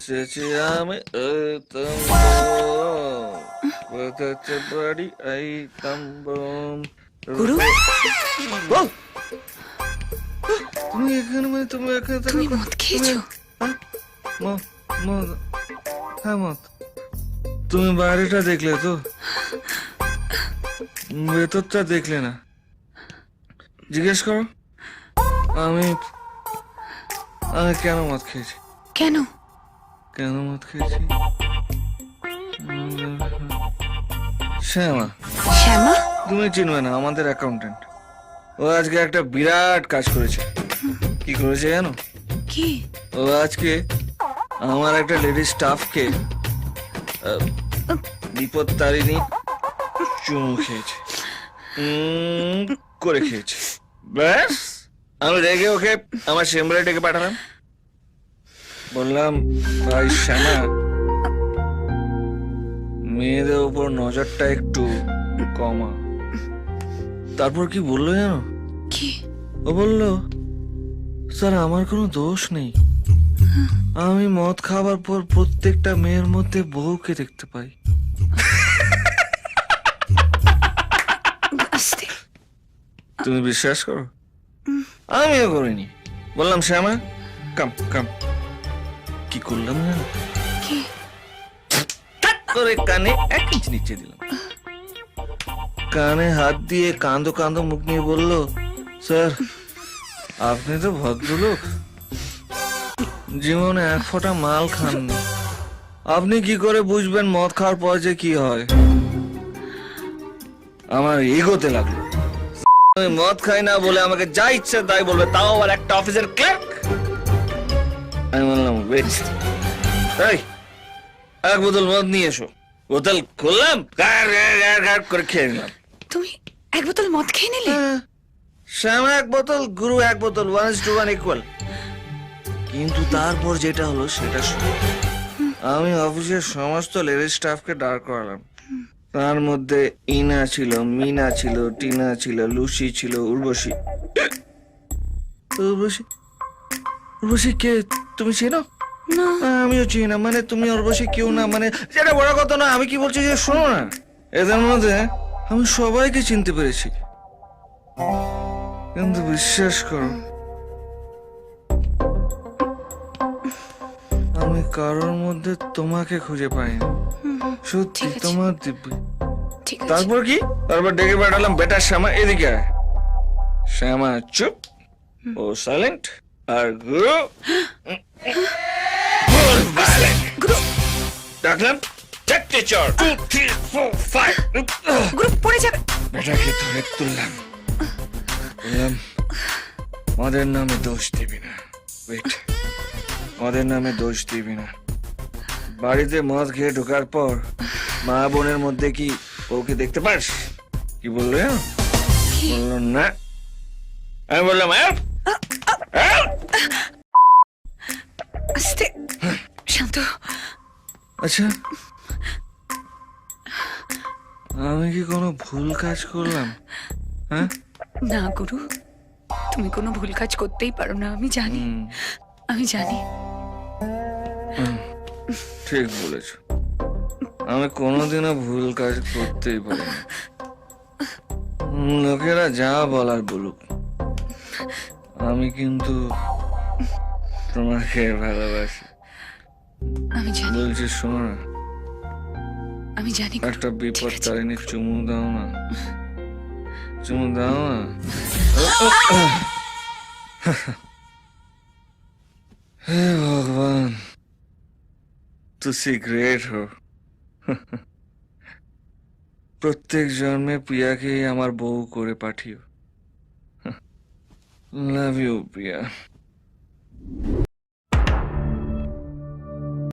এসেছি আমি কোথাতে বাড়ি গুরু তুমি এখানে মানে তুমি এখানে তুমি মদ খেয়েছো? হ্যাঁ মদ হ্যাঁ মদ। তুমি বাইরেটা দেখলে তো, ভেতরটা দেখলে না। জিজ্ঞেস করো আমি আমি কেন মদ খেয়েছি। কেন? কেন মদ খেয়েছি? শ্যামা, শ্যামা? তুমি চিনবে না, আমাদের অ্যাকাউন্টেন্ট। ও আজকে একটা বিরাট কাজ করেছে। কি করেছে জানো? কি? ও আজকে আমার একটা লেডি স্টাফকে বিপদ তারিণী চুমু খেয়েছে, করে খেয়েছে। ব্যাস, আমি রেগে ওকে আমার চেম্বারে ডেকে পাঠালাম। বললাম, ভাই শ্যামা, মেয়েদের উপর নজরটা একটু কমা। তারপর কি বললো জানো? কি? ও বললো, স্যার আমার কোনো দোষ নেই, আমি মদ খাবার পর প্রত্যেকটা মেয়ের মধ্যে বউকে দেখতে পাই। আস্তে। তুমি বিশ্বাস করো? আমিও করিনি। বললাম, শ্যামা কাম কাম। কি করলাম জানো? কি? করে কানে 1 ইঞ্চ নিচে দিলাম। কানে হাত দিয়ে কাঁদো কাঁদো মুখ নিয়ে বলল, স্যার আপনি তো ভদ্রলোক, জীবনে 1 ফোঁটা মাল খাননি, আপনি কি করে বুঝবেন মদ খাওয়ার পর যে কি হয়? আমার এগোতে লাগলো। আমি মদ খাই না বলে আমাকে যা ইচ্ছে তাই বলবে, তাও আবার একটা অফিসের ক্লার্ক। আমি বললাম, ওয়েট, এই 1 বোতল মদ নিয়ে এসো। বোতল খুললাম, গাড় করে খেয়ে নিলাম। তুমি 1 বোতল মদ খেয়ে নিলে? শ্যামা 1 বোতল, গুরু 1 বোতল, 1:1 ইকুয়াল। কিন্তু তারপর যেটা হলো সেটা শোনো। আমি অফিসের সমস্ত লেডি স্টাফকে দাঁড় করালাম। তার মধ্যে ইনা ছিল, মিনা ছিল, টিনা ছিল, লুসি ছিল, উর্বশী। উর্বশী? উর্বশী কে? তুমি চেনো? না। আমিও চিনি না। মানে তুমি উর্বশী কেউ না, মানে যেটা বড় কথা না। আমি কি বলছি যে শোনো না, এদের মধ্যে আমি সবাইকে চিনতে পেরেছি, কিন্তু বিশ্বাস করো আমি কারোর মধ্যে তোমাকে খুঁজে পাইনি। সত্যি ঠিক আছে। তোমার দিব্যি। ঠিক আছে। তারপর কি? তারপর ডেকে পাঠালাম, বেটা শ্যামা এদিকে আয়। শ্যামা চুপ, ও সাইলেন্ট, আর গুরু গুরু, ডাকলাম, 4 চড়, 2 3 4 5। গুরু পড়ে যাবে। বেটাকে ধরে তুললাম, বললাম, মদের নামে দোষ দিবি না। ওয়েট, মদের নামে দোষ দিবি না। বাড়িতে মদ খেয়ে ঢোকার পর মা বোনের মধ্যে কি ওকে দেখতে পাস? কি বললো জানো? বললো না। আমি বললাম, আস্তে, শান্ত। আচ্ছা, আমি কি কোনো ভুল কাজ করলাম? হ্যাঁ? না গুরু, তুমি কোনো ভুল কাজ করতেই পারো না, আমি জানি। আমি জানি। ঠিক বলেছ, আমি কোনোদিনও ভুল কাজ করতেই পারি না। লোকেরা যা বলার বলুক, আমি কিন্তু তোমাকে ভালোবাসি। আমি জানি। বলছি শোনো না, আমি জানি গুরু। একটা বিপদ ঠিক আছে। তারিণী চুমু দাও না, চুমু দাও না। হে ভগবান, তুমি গ্রেট হো। প্রত্যেক জন্মে প্রিয়াকেই আমার বউ করে পাঠিও। Love you Priya.